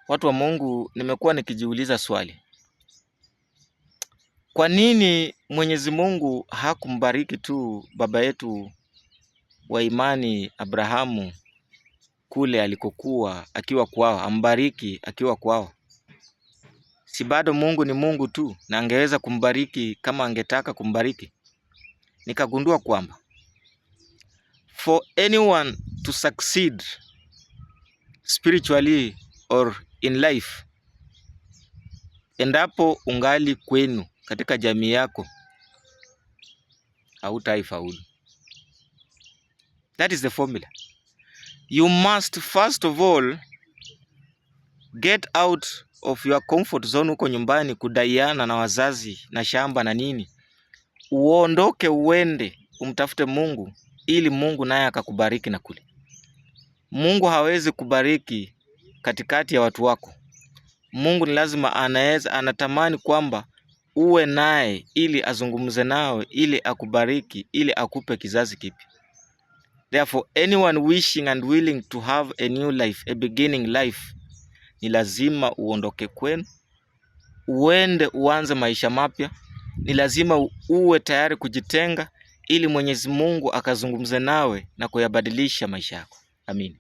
Watu wa Mungu, nimekuwa nikijiuliza swali. Kwa nini Mwenyezi Mungu hakumbariki tu baba yetu wa imani Abrahamu kule alikokuwa akiwa kwao, ambariki akiwa kwao? Si bado Mungu ni Mungu tu na angeweza kumbariki kama angetaka kumbariki? Nikagundua kwamba for anyone to succeed spiritually or in life, endapo ungali kwenu katika jamii yako, hautaifaulu. That is the formula. You must first of all get out of your comfort zone huko nyumbani, kudaiana na wazazi na shamba na nini. Uondoke uende umtafute Mungu, ili Mungu naye akakubariki na kule. Mungu hawezi kubariki katikati ya watu wako. Mungu ni lazima anatamani kwamba uwe naye ili azungumze nawe, ili akubariki, ili akupe kizazi kipi. Therefore, anyone wishing and willing to have a new life, a beginning life, ni lazima uondoke kwenu, uende uanze maisha mapya. Ni lazima uwe tayari kujitenga ili Mwenyezi Mungu akazungumze nawe na kuyabadilisha maisha yako. Amin.